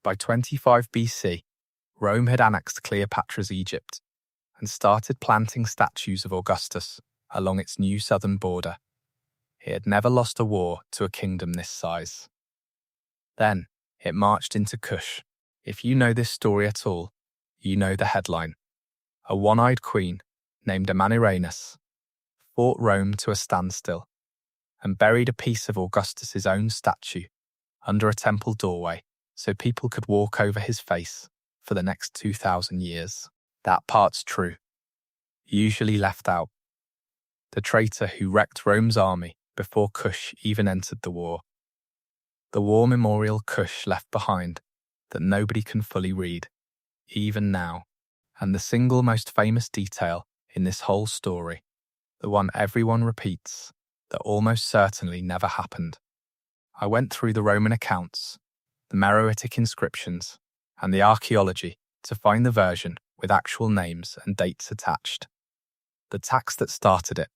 By 25 BC, Rome had annexed Cleopatra's Egypt and started planting statues of Augustus along its new southern border. It had never lost a war to a kingdom this size. Then it marched into Kush. If you know this story at all, you know the headline. A one-eyed queen named Amanirenas fought Rome to a standstill and buried a piece of Augustus's own statue under a temple doorway so people could walk over his face for the next 2,000 years. That part's true, usually left out. The traitor who wrecked Rome's army before Kush even entered the war. The war memorial Kush left behind that nobody can fully read, even now. And the single most famous detail in this whole story, the one everyone repeats, that almost certainly never happened. I went through the Roman accounts, the Meroitic inscriptions, and the archaeology to find the version with actual names and dates attached. The tax that started it,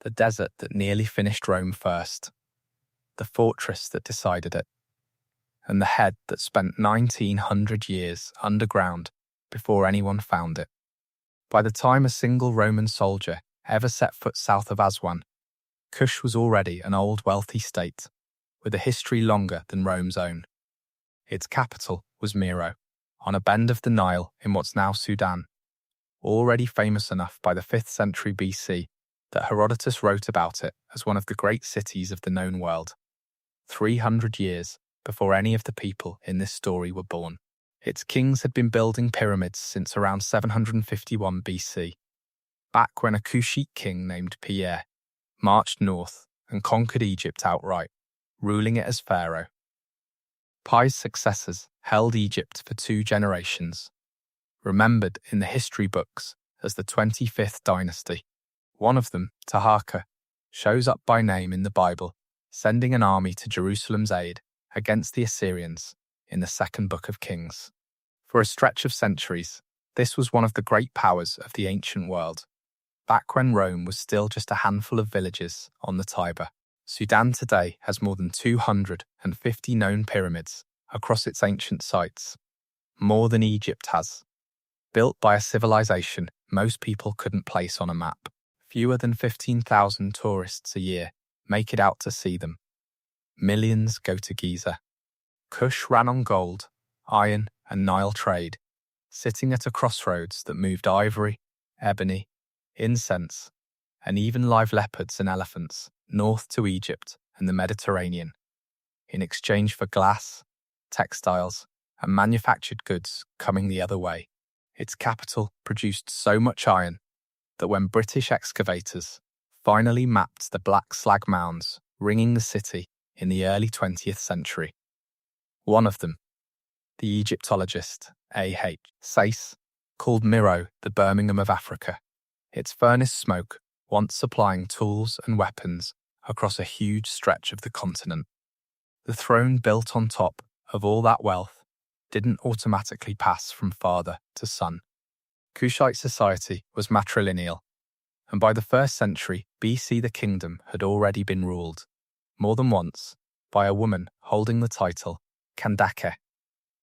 the desert that nearly finished Rome first, the fortress that decided it, and the head that spent 1,900 years underground before anyone found it. By the time a single Roman soldier ever set foot south of Aswan, Kush was already an old wealthy state, with a history longer than Rome's own. Its capital was Mero, on a bend of the Nile in what's now Sudan, already famous enough by the 5th century BC that Herodotus wrote about it as one of the great cities of the known world, 300 years before any of the people in this story were born. Its kings had been building pyramids since around 751 BC, back when a Kushite king named Pierre marched north and conquered Egypt outright, ruling it as pharaoh. Pi's successors held Egypt for 2 generations, remembered in the history books as the 25th dynasty. One of them, Taharqa, shows up by name in the Bible, sending an army to Jerusalem's aid against the Assyrians in the 2nd book of Kings. For a stretch of centuries, this was one of the great powers of the ancient world, back when Rome was still just a handful of villages on the Tiber. Sudan today has more than 250 known pyramids across its ancient sites, more than Egypt has, built by a civilization most people couldn't place on a map. Fewer than 15,000 tourists a year make it out to see them. Millions go to Giza. Kush ran on gold, iron, and Nile trade, sitting at a crossroads that moved ivory, ebony, incense, and even live leopards and elephants north to Egypt and the Mediterranean, in exchange for glass, textiles, and manufactured goods coming the other way. Its capital produced so much iron that when British excavators finally mapped the black slag mounds ringing the city in the early 20th century, one of them, the Egyptologist A.H. Sayce, called Mero the Birmingham of Africa, its furnace smoke once supplying tools and weapons across a huge stretch of the continent. The throne built on top of all that wealth didn't automatically pass from father to son. Kushite society was matrilineal, and by the 1st century BC the kingdom had already been ruled, more than once, by a woman holding the title Kandake,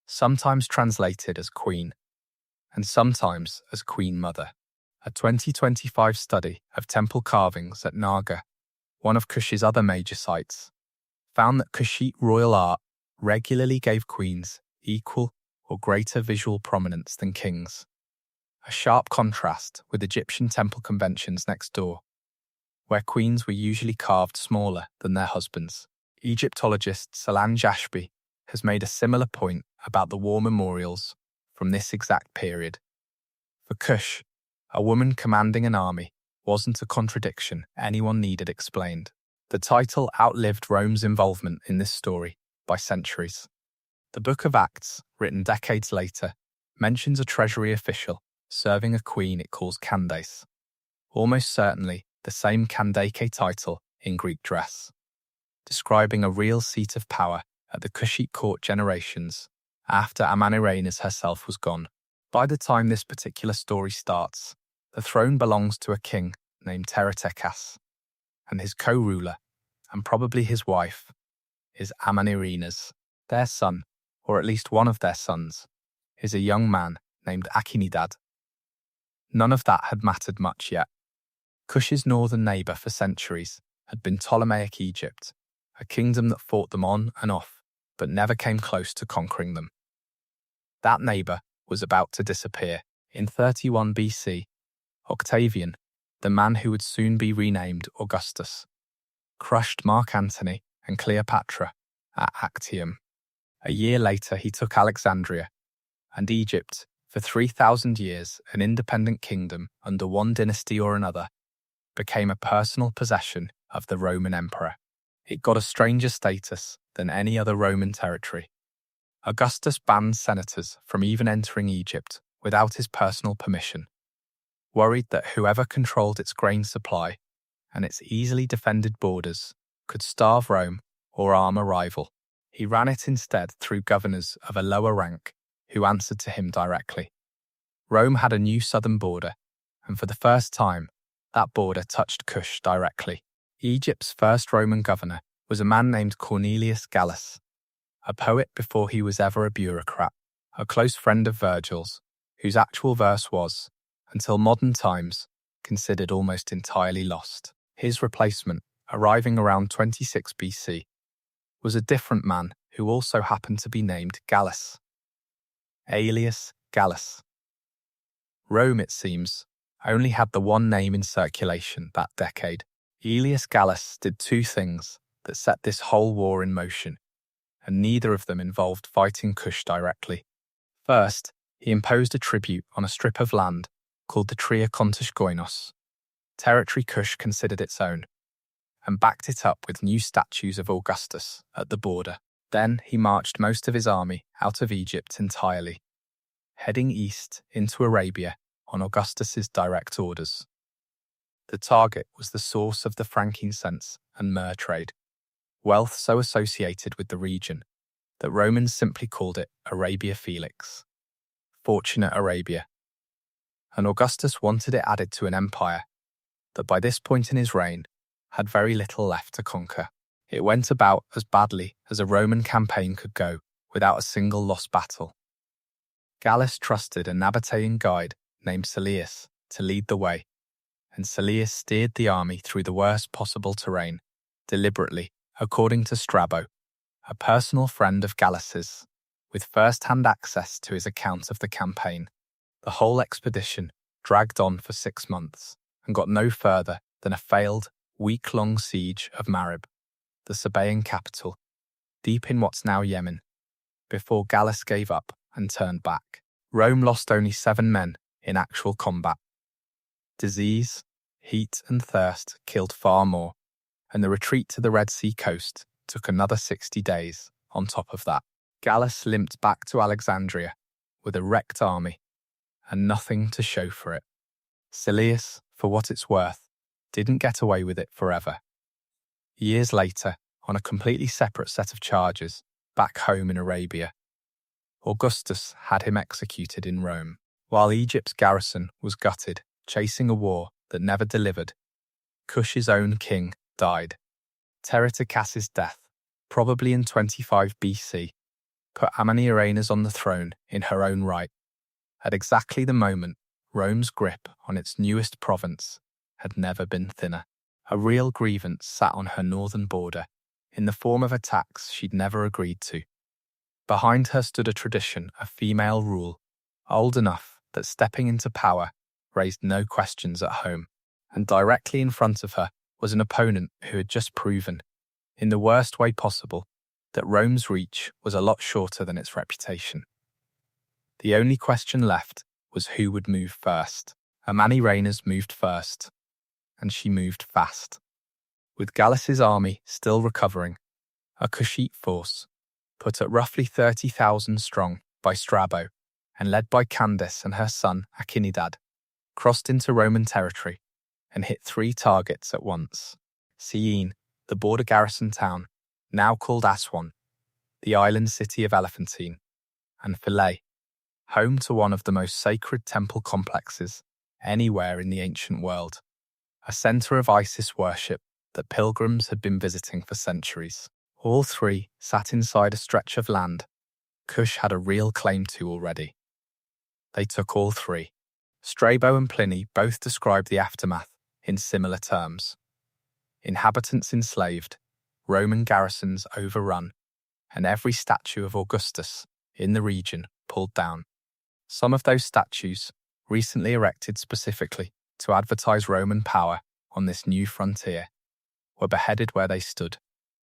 sometimes translated as queen, and sometimes as queen mother. A 2025 study of temple carvings at Naga, one of Kush's other major sites, found that Kushite royal art regularly gave queens equal or greater visual prominence than kings, a sharp contrast with Egyptian temple conventions next door, where queens were usually carved smaller than their husbands. Egyptologist Salan Jashbi has made a similar point about the war memorials from this exact period. For Kush, a woman commanding an army wasn't a contradiction anyone needed explained. The title outlived Rome's involvement in this story by centuries. The Book of Acts, written decades later, mentions a treasury official serving a queen it calls Candace, almost certainly the same Kandake title in Greek dress, describing a real seat of power at the Kushite court generations after Amanirenas herself was gone. By the time this particular story starts, the throne belongs to a king named Teretekas, and his co-ruler, and probably his wife, is Amanirenas, their son, or at least one of their sons, is a young man named Akinidad. None of that had mattered much yet. Kush's northern neighbour for centuries had been Ptolemaic Egypt, a kingdom that fought them on and off, but never came close to conquering them. That neighbour was about to disappear. In 31 BC, Octavian, the man who would soon be renamed Augustus, crushed Mark Antony and Cleopatra at Actium. A year later, he took Alexandria, and Egypt, for 3,000 years an independent kingdom under one dynasty or another, became a personal possession of the Roman emperor. It got a stranger status than any other Roman territory. Augustus banned senators from even entering Egypt without his personal permission, worried that whoever controlled its grain supply and its easily defended borders could starve Rome or arm a rival. He ran it instead through governors of a lower rank who answered to him directly. Rome had a new southern border, and for the first time, that border touched Kush directly. Egypt's first Roman governor was a man named Cornelius Gallus, a poet before he was ever a bureaucrat, a close friend of Virgil's, whose actual verse was, until modern times, considered almost entirely lost. His replacement, arriving around 26 BC, was a different man who also happened to be named Gallus, alias Gallus. Rome, it seems, only had the one name in circulation that decade. Aelius Gallus did two things that set this whole war in motion, and neither of them involved fighting Kush directly. First, he imposed a tribute on a strip of land called the Tria Contus Goinos, territory Kush considered its own, and backed it up with new statues of Augustus at the border. Then he marched most of his army out of Egypt entirely, heading east into Arabia on Augustus's direct orders. The target was the source of the frankincense and myrrh trade, wealth so associated with the region that Romans simply called it Arabia Felix, Fortunate Arabia. And Augustus wanted it added to an empire that by this point in his reign had very little left to conquer. It went about as badly as a Roman campaign could go without a single lost battle. Gallus trusted a Nabatean guide named Silius to lead the way, and Silius steered the army through the worst possible terrain, deliberately, according to Strabo, a personal friend of Gallus's, with first-hand access to his account of the campaign. The whole expedition dragged on for 6 months and got no further than a failed, week-long siege of Marib, the Sabaean capital, deep in what's now Yemen, before Gallus gave up and turned back. Rome lost only 7 men in actual combat. Disease, heat and thirst killed far more, and the retreat to the Red Sea coast took another 60 days on top of that. Gallus limped back to Alexandria with a wrecked army and nothing to show for it. Silius, for what it's worth, didn't get away with it forever. Years later, on a completely separate set of charges, back home in Arabia, Augustus had him executed in Rome. While Egypt's garrison was gutted, chasing a war that never delivered, Kush's own king died. Cassius' death, probably in 25 BC, put Amanirenas on the throne in her own right, at exactly the moment Rome's grip on its newest province had never been thinner. A real grievance sat on her northern border, in the form of a tax she'd never agreed to. Behind her stood a tradition of female rule, old enough that stepping into power raised no questions at home, and directly in front of her was an opponent who had just proven, in the worst way possible, that Rome's reach was a lot shorter than its reputation. The only question left was who would move first. Amanirenas moved first, and she moved fast. With Gallus's army still recovering, a Kushite force, put at roughly 30,000 strong by Strabo and led by Candace and her son Akinidad, crossed into Roman territory and hit 3 targets at once. Syene, the border garrison town, now called Aswan, the island city of Elephantine, and Philae, home to one of the most sacred temple complexes anywhere in the ancient world, a centre of Isis worship that pilgrims had been visiting for centuries. All 3 sat inside a stretch of land Kush had a real claim to already. They took all three. Strabo and Pliny both describe the aftermath in similar terms. Inhabitants enslaved, Roman garrisons overrun, and every statue of Augustus in the region pulled down. Some of those statues, recently erected specifically to advertise Roman power on this new frontier, were beheaded where they stood.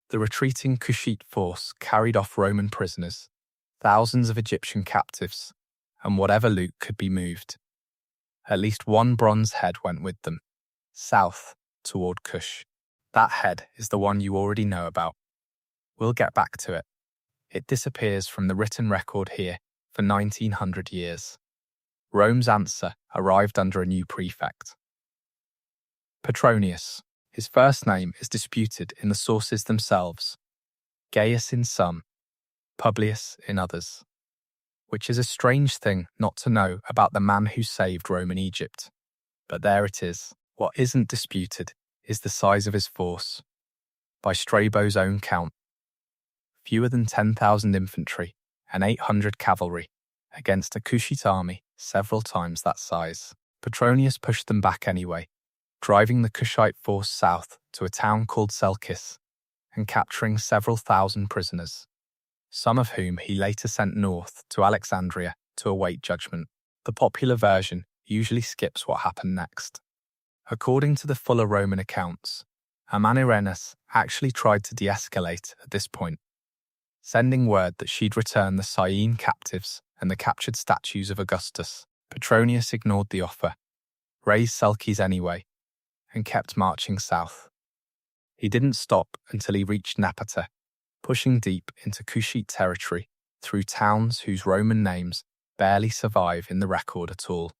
The retreating Kushite force carried off Roman prisoners, thousands of Egyptian captives, and whatever loot could be moved. At least one bronze head went with them, south toward Kush. That head is the one you already know about. We'll get back to it. It disappears from the written record here for 1900 years. Rome's answer arrived under a new prefect. Petronius. His first name is disputed in the sources themselves. Gaius in some, Publius in others. Which is a strange thing not to know about the man who saved Roman Egypt. But there it is. What isn't disputed is the size of his force. By Strabo's own count, fewer than 10,000 infantry and 800 cavalry against a Kushite army several times that size. Petronius pushed them back anyway, driving the Kushite force south to a town called Selkis and capturing several thousand prisoners, some of whom he later sent north to Alexandria to await judgment. The popular version usually skips what happened next. According to the fuller Roman accounts, Amanirenas actually tried to de-escalate at this point, sending word that she'd return the Syene captives and the captured statues of Augustus. Petronius ignored the offer, razed Selkis anyway, and kept marching south. He didn't stop until he reached Napata, pushing deep into Kushite territory through towns whose Roman names barely survive in the record at all.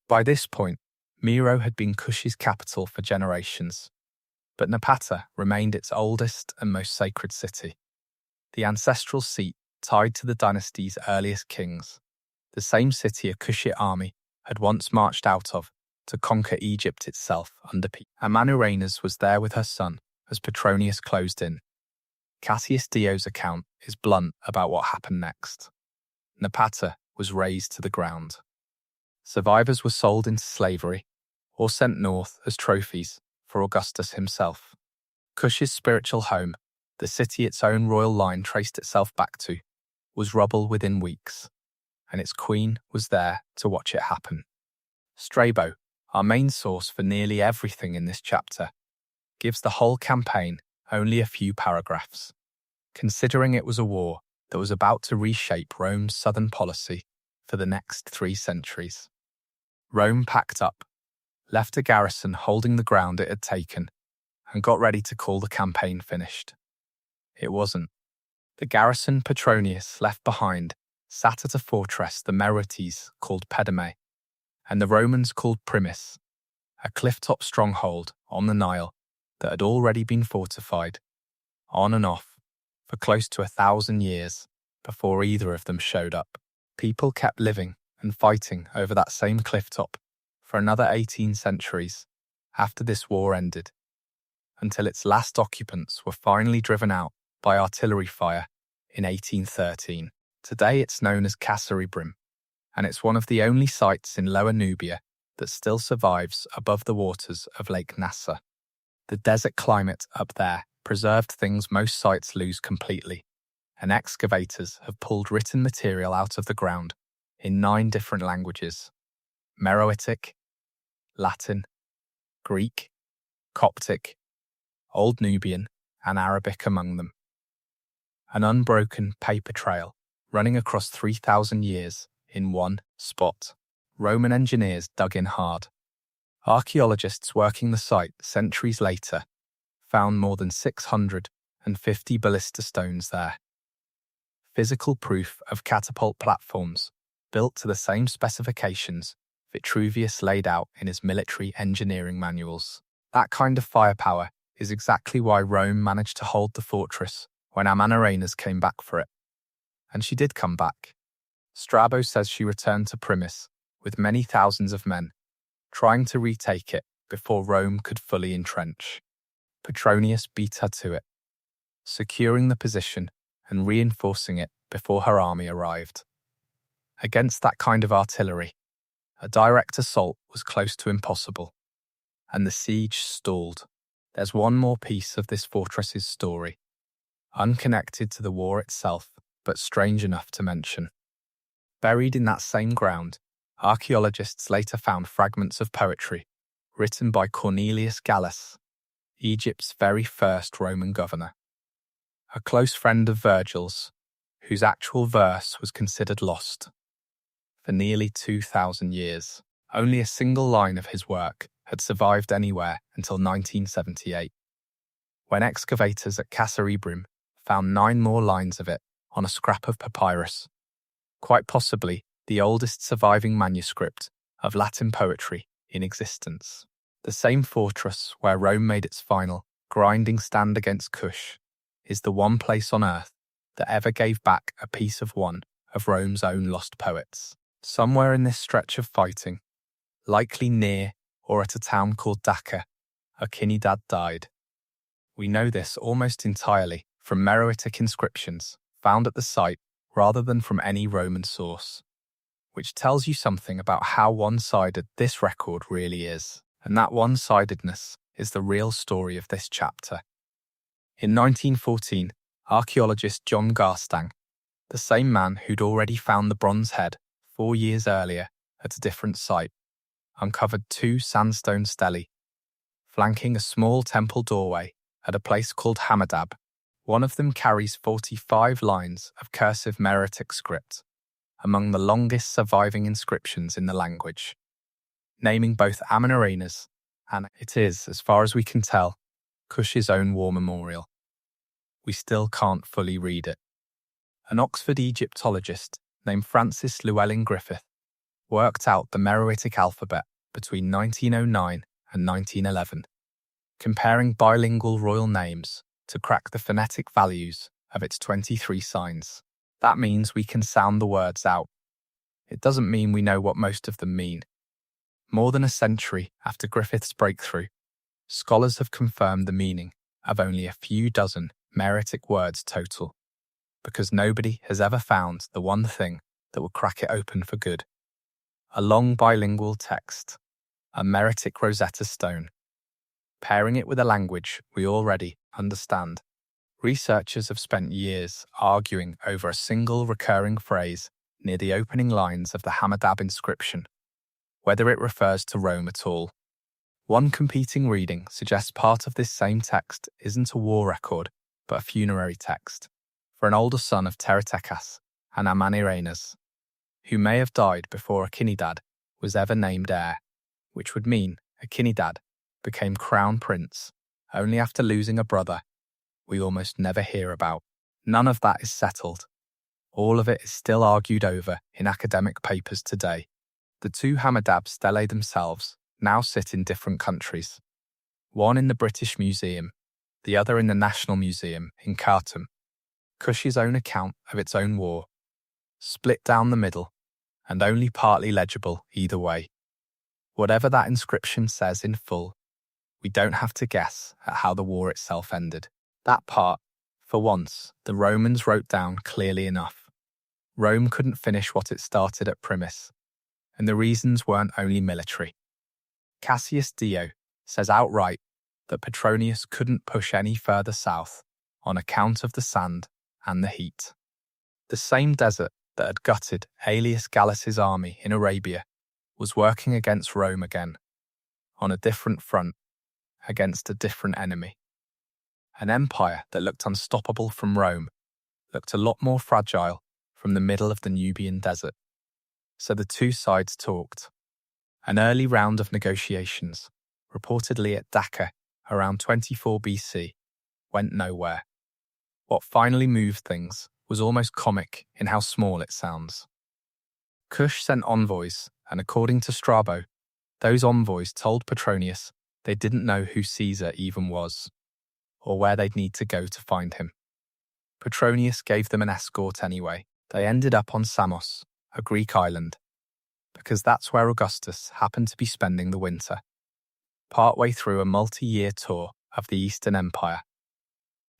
By this point, Mero had been Kush's capital for generations, but Napata remained its oldest and most sacred city, the ancestral seat tied to the dynasty's earliest kings, the same city a Kushite army had once marched out of to conquer Egypt itself under Amanirenas was there with her son as Petronius closed in. Cassius Dio's account is blunt about what happened next. Napata was razed to the ground. Survivors were sold into slavery or sent north as trophies for Augustus himself. Kush's spiritual home, the city its own royal line traced itself back to, was rubble within weeks, and its queen was there to watch it happen. Strabo, our main source for nearly everything in this chapter, gives the whole campaign only a few paragraphs, considering it was a war that was about to reshape Rome's southern policy for the next 3 centuries. Rome packed up, left a garrison holding the ground it had taken, and got ready to call the campaign finished. It wasn't. The garrison Petronius left behind sat at a fortress the Meroites called Pedame, and the Romans called Primis, a cliff-top stronghold on the Nile that had already been fortified, on and off, for close to 1,000 years before either of them showed up. People kept living and fighting over that same cliff-top for another 18 centuries after this war ended, until its last occupants were finally driven out by artillery fire in 1813. Today it's known as Kasseribrim, and it's one of the only sites in Lower Nubia that still survives above the waters of Lake Nasser. The desert climate up there preserved things most sites lose completely, and excavators have pulled written material out of the ground in 9 different languages: Meroitic, Latin, Greek, Coptic, Old Nubian, and Arabic among them. An unbroken paper trail running across 3,000 years in one spot. Roman engineers dug in hard. Archaeologists working the site centuries later found more than 650 ballista stones there. Physical proof of catapult platforms built to the same specifications Vitruvius laid out in his military engineering manuals. That kind of firepower is exactly why Rome managed to hold the fortress when Amanirenas came back for it. And she did come back. Strabo says she returned to Primis with many thousands of men, trying to retake it before Rome could fully entrench. Petronius beat her to it, securing the position and reinforcing it before her army arrived. Against that kind of artillery, a direct assault was close to impossible, and the siege stalled. There's one more piece of this fortress's story, unconnected to the war itself, but strange enough to mention. Buried in that same ground, archaeologists later found fragments of poetry written by Cornelius Gallus, Egypt's very first Roman governor. A close friend of Virgil's, whose actual verse was considered lost. For nearly 2,000 years, only a single line of his work had survived anywhere until 1978, when excavators at Cassius found 9 more lines of it on a scrap of papyrus, quite possibly the oldest surviving manuscript of Latin poetry in existence. The same fortress where Rome made its final, grinding stand against Kush is the one place on earth that ever gave back a piece of one of Rome's own lost poets. Somewhere in this stretch of fighting, likely near or at a town called Daca, a Hamadab died. We know this almost entirely from Meroitic inscriptions found at the site rather than from any Roman source, which tells you something about how one-sided this record really is, and that one-sidedness is the real story of this chapter. In 1914, archaeologist John Garstang, the same man who'd already found the bronze head 4 years earlier at a different site, uncovered 2 sandstone stelae, flanking a small temple doorway at a place called Hamadab. One of them carries 45 lines of cursive Meroitic script, among the longest surviving inscriptions in the language, naming both Amen-Arenas and it is, as far as we can tell, Kush's own war memorial. We still can't fully read it. An Oxford Egyptologist named Francis Llewellyn Griffith worked out the Meroitic alphabet between 1909 and 1911, comparing bilingual royal names to crack the phonetic values of its 23 signs. That means we can sound the words out. It doesn't mean we know what most of them mean. More than a century after Griffith's breakthrough, scholars have confirmed the meaning of only a few dozen Meroitic words total, because nobody has ever found the one thing that will crack it open for good. A long bilingual text, a Meroitic Rosetta Stone. Pairing it with a language we already understand. Researchers have spent years arguing over a single recurring phrase near the opening lines of the Hamadab inscription, whether it refers to Rome at all. One competing reading suggests part of this same text isn't a war record, but a funerary text for an older son of Teretekas and Amen-Arenas, who may have died before Akinidad was ever named heir, which would mean Akinidad became crown prince only after losing a brother we almost never hear about. None of that is settled. All of it is still argued over in academic papers today. The 2 Hamadab stelae themselves now sit in different countries, one in the British Museum, the other in the National Museum in Khartoum. Kush's own account of its own war, split down the middle and only partly legible either way. Whatever that inscription says in full, we don't have to guess at how the war itself ended. That part, for once, the Romans wrote down clearly enough. Rome couldn't finish what it started at Primus, and the reasons weren't only military. Cassius Dio says outright that Petronius couldn't push any further south on account of the sand and the heat. The same desert that had gutted Aelius Gallus's army in Arabia was working against Rome again, on a different front, against a different enemy. An empire that looked unstoppable from Rome looked a lot more fragile from the middle of the Nubian desert. So the 2 sides talked. An early round of negotiations, reportedly at Daca around 24 BC, went nowhere. What finally moved things was almost comic in how small it sounds. Kush sent envoys, and according to Strabo, those envoys told Petronius they didn't know who Caesar even was, or where they'd need to go to find him. Petronius gave them an escort anyway. They ended up on Samos, a Greek island, because that's where Augustus happened to be spending the winter, partway through a multi-year tour of the Eastern Empire.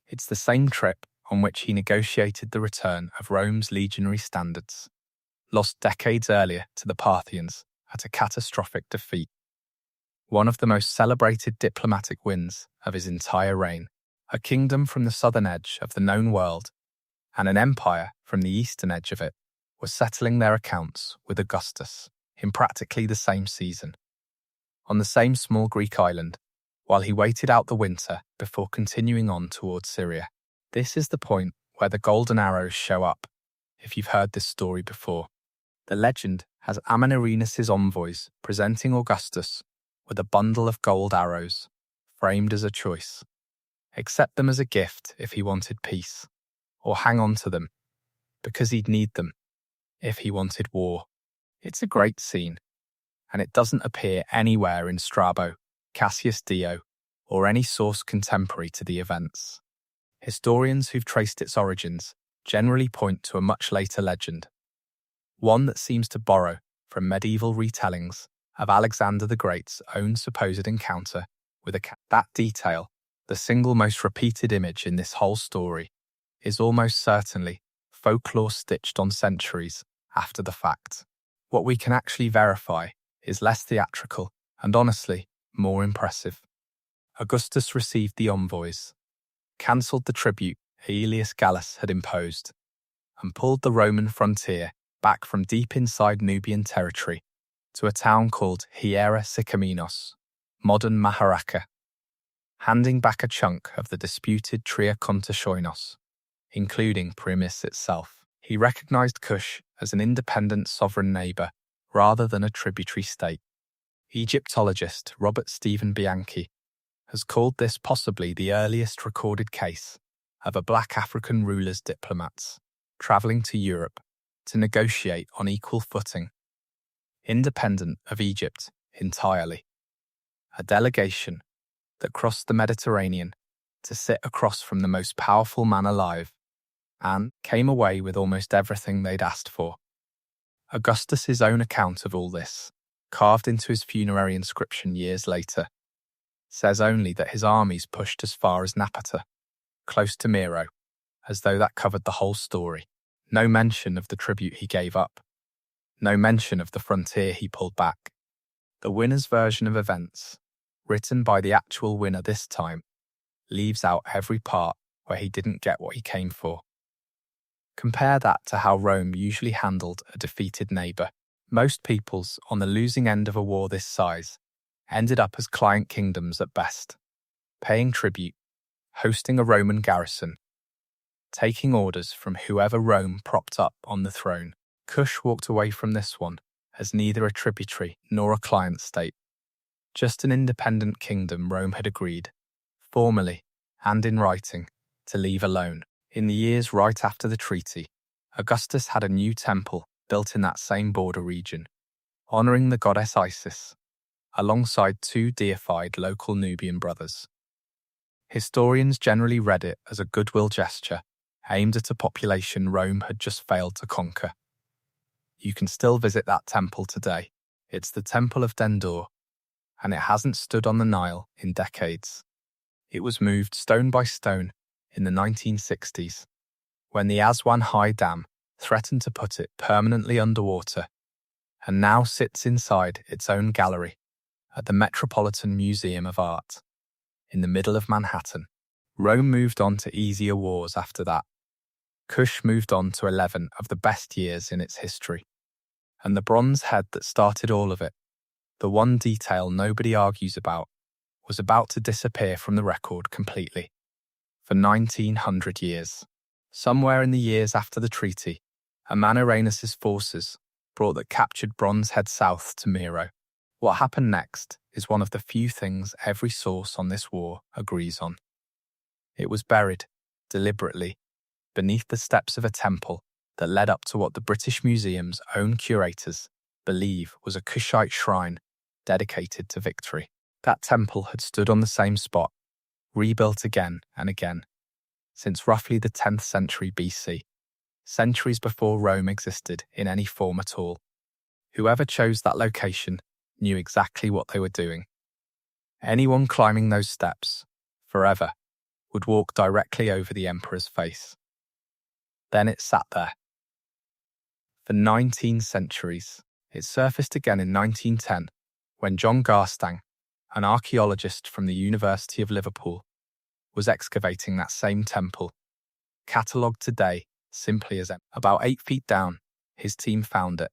It's the same trip on which he negotiated the return of Rome's legionary standards, lost decades earlier to the Parthians at a catastrophic defeat. One of the most celebrated diplomatic wins of his entire reign, a kingdom from the southern edge of the known world and an empire from the eastern edge of it were settling their accounts with Augustus in practically the same season, on the same small Greek island, while he waited out the winter before continuing on towards Syria. This is the point where the golden arrows show up, if you've heard this story before. The legend has Amanirenas' envoys presenting Augustus with a bundle of gold arrows, framed as a choice. Accept them as a gift if he wanted peace, or hang on to them, because he'd need them if he wanted war. It's a great scene, and it doesn't appear anywhere in Strabo, Cassius Dio, or any source contemporary to the events. Historians who've traced its origins generally point to a much later legend, one that seems to borrow from medieval retellings of Alexander the Great's own supposed encounter with a cat. That detail, the single most repeated image in this whole story, is almost certainly folklore stitched on centuries after the fact. What we can actually verify is less theatrical and honestly more impressive. Augustus received the envoys, cancelled the tribute Aelius Gallus had imposed, and pulled the Roman frontier back from deep inside Nubian territory to a town called Hiera Sycaminos, modern Maharaka, handing back a chunk of the disputed Tria Kontashoinos, including Primis itself. He recognized Kush as an independent sovereign neighbor rather than a tributary state. Egyptologist Robert Stephen Bianchi has called this possibly the earliest recorded case of a black African ruler's diplomats traveling to Europe to negotiate on equal footing, independent of Egypt entirely. A delegation that crossed the Mediterranean to sit across from the most powerful man alive and came away with almost everything they'd asked for. Augustus's own account of all this, carved into his funerary inscription years later, says only that his armies pushed as far as Napata, close to Mero, as though that covered the whole story. No mention of the tribute he gave up. No mention of the frontier he pulled back. The winner's version of events, written by the actual winner this time, leaves out every part where he didn't get what he came for. Compare that to how Rome usually handled a defeated neighbour. Most peoples on the losing end of a war this size ended up as client kingdoms at best, paying tribute, hosting a Roman garrison, taking orders from whoever Rome propped up on the throne. Kush walked away from this one as neither a tributary nor a client state, just an independent kingdom Rome had agreed, formally and in writing, to leave alone. In the years right after the treaty, Augustus had a new temple built in that same border region, honouring the goddess Isis, alongside two deified local Nubian brothers. Historians generally read it as a goodwill gesture aimed at a population Rome had just failed to conquer. You can still visit that temple today. It's the Temple of Dendur, and it hasn't stood on the Nile in decades. It was moved stone by stone in the 1960s, when the Aswan High Dam threatened to put it permanently underwater, and now sits inside its own gallery at the Metropolitan Museum of Art, in the middle of Manhattan. Rome moved on to easier wars after that. Kush moved on to 11 of the best years in its history. And the bronze head that started all of it, the one detail nobody argues about, was about to disappear from the record completely. For 1900 years. Somewhere in the years after the treaty, Amanirenas' forces brought the captured bronze head south to Mero. What happened next is one of the few things every source on this war agrees on. It was buried, deliberately, beneath the steps of a temple that led up to what the British Museum's own curators believe was a Kushite shrine dedicated to victory. That temple had stood on the same spot, rebuilt again and again, since roughly the 10th century BC, centuries before Rome existed in any form at all. Whoever chose that location knew exactly what they were doing. Anyone climbing those steps, forever, would walk directly over the emperor's face. Then it sat there. For 19 centuries, it surfaced again in 1910 when John Garstang, an archaeologist from the University of Liverpool, was excavating that same temple. Catalogued today simply as about 8 feet down, his team found it.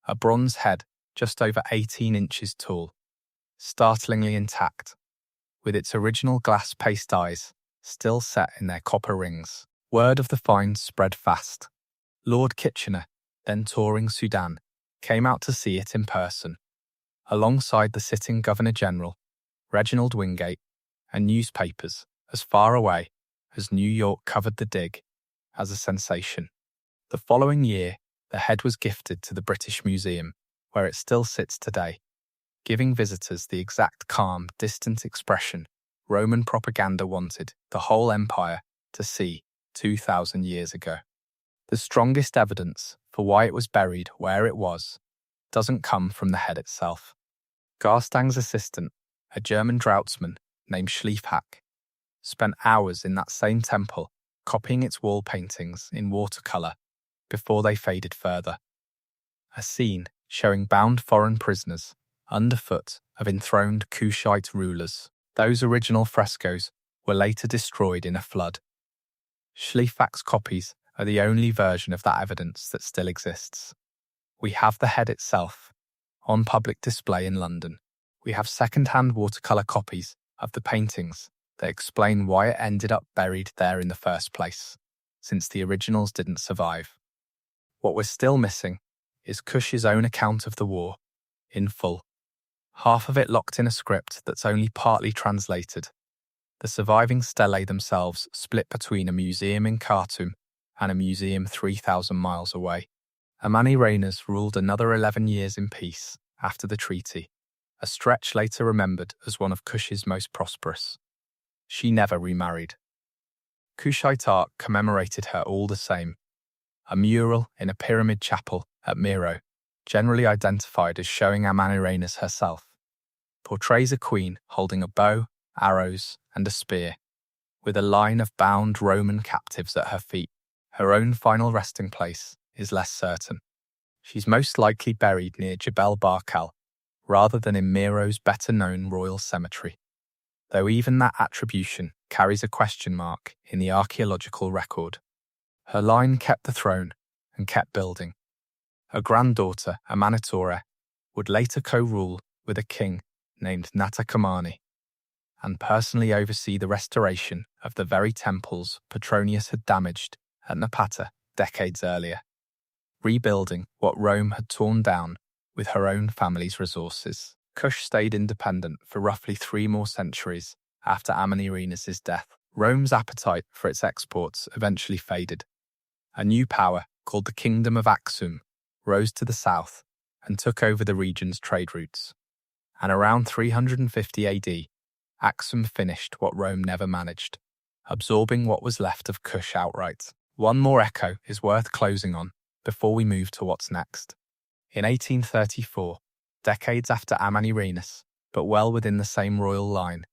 A bronze head just over 18 inches tall, startlingly intact, with its original glass paste eyes still set in their copper rings. Word of the find spread fast. Lord Kitchener, then touring Sudan, came out to see it in person, alongside the sitting Governor-General, Reginald Wingate, and newspapers as far away as New York covered the dig as a sensation. The following year, the head was gifted to the British Museum, where it still sits today, giving visitors the exact calm, distant expression Roman propaganda wanted the whole empire to see 2,000 years ago. The strongest evidence for why it was buried where it was doesn't come from the head itself. Garstang's assistant, a German draughtsman named Schlieffhack, spent hours in that same temple copying its wall paintings in watercolour before they faded further. A scene showing bound foreign prisoners underfoot of enthroned Kushite rulers. Those original frescoes were later destroyed in a flood. Schlieffhack's copies are the only version of that evidence that still exists. We have the head itself, on public display in London. We have second-hand watercolour copies of the paintings that explain why it ended up buried there in the first place, since the originals didn't survive. What we're still missing is Kush's own account of the war, in full. Half of it locked in a script that's only partly translated. The surviving stelae themselves split between a museum in Khartoum and a museum 3,000 miles away. Amani-Reines ruled another 11 years in peace after the treaty, a stretch later remembered as one of Kush's most prosperous. She never remarried. Kushite art commemorated her all the same. A mural in a pyramid chapel at Miro, generally identified as showing Amani-Reines herself, portrays a queen holding a bow, arrows, and a spear, with a line of bound Roman captives at her feet. Her own final resting place is less certain. She's most likely buried near Jebel Barkal, rather than in Miro's better-known royal cemetery, though even that attribution carries a question mark in the archaeological record. Her line kept the throne and kept building. Her granddaughter, Amanitora, would later co-rule with a king named Natakamani, and personally oversee the restoration of the very temples Petronius had damaged at Napata decades earlier, rebuilding what Rome had torn down with her own family's resources. Kush stayed independent for roughly 3 more centuries after Amani-Reines' death. Rome's appetite for its exports eventually faded. A new power, called the Kingdom of Aksum, rose to the south and took over the region's trade routes. And around 350 AD, Aksum finished what Rome never managed, absorbing what was left of Kush outright. One more echo is worth closing on before we move to what's next. In 1834, decades after Amani-Reines, but well within the same royal line,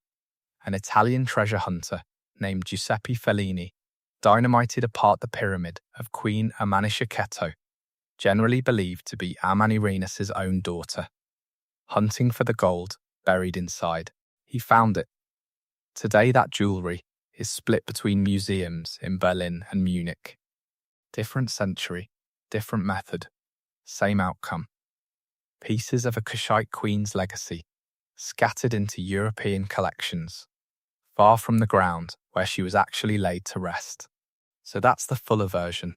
an Italian treasure hunter named Giuseppe Fellini dynamited apart the pyramid of Queen Amanichiketo, generally believed to be Amani-Reines' own daughter. Hunting for the gold buried inside, he found it. Today that jewellery is split between museums in Berlin and Munich. Different century, different method, same outcome. Pieces of a Kushite queen's legacy, scattered into European collections, far from the ground where she was actually laid to rest. So that's the fuller version.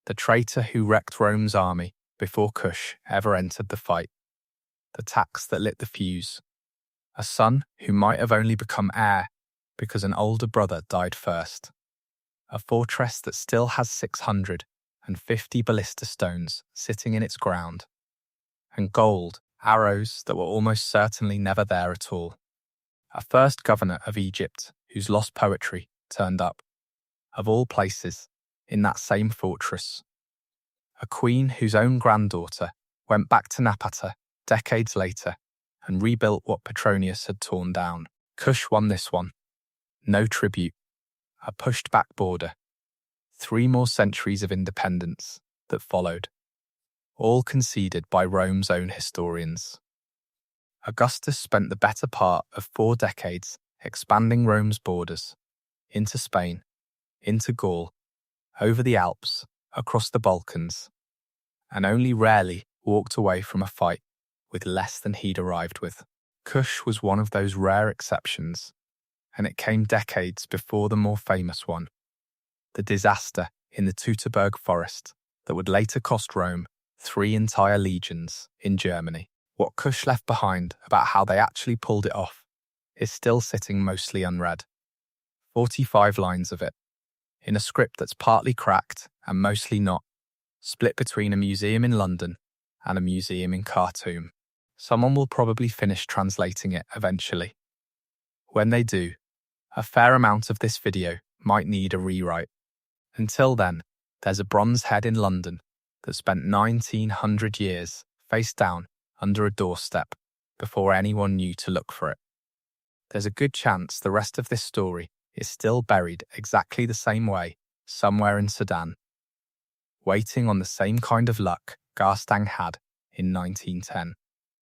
The traitor who wrecked Rome's army before Kush ever entered the fight. The tax that lit the fuse. A son who might have only become heir because an older brother died first. A fortress that still has 650 ballista stones sitting in its ground. And gold, arrows that were almost certainly never there at all. A first governor of Egypt whose lost poetry turned up, of all places, in that same fortress. A queen whose own granddaughter went back to Napata decades later and rebuilt what Petronius had torn down. Kush won this one. No tribute. A pushed-back border. 3 more centuries of independence that followed, all conceded by Rome's own historians. Augustus spent the better part of 4 decades expanding Rome's borders into Spain, into Gaul, over the Alps, across the Balkans, and only rarely walked away from a fight with less than he'd arrived with. Kush was one of those rare exceptions, and it came decades before the more famous one, the disaster in the Teutoburg forest that would later cost Rome 3 entire legions in Germany. What Kush left behind about how they actually pulled it off is still sitting mostly unread. 45 lines of it, in a script that's partly cracked and mostly not, split between a museum in London and a museum in Khartoum. Someone will probably finish translating it eventually. When they do, a fair amount of this video might need a rewrite. Until then, there's a bronze head in London that spent 1900 years face down under a doorstep before anyone knew to look for it. There's a good chance the rest of this story is still buried exactly the same way somewhere in Sudan, waiting on the same kind of luck Garstang had in 1910.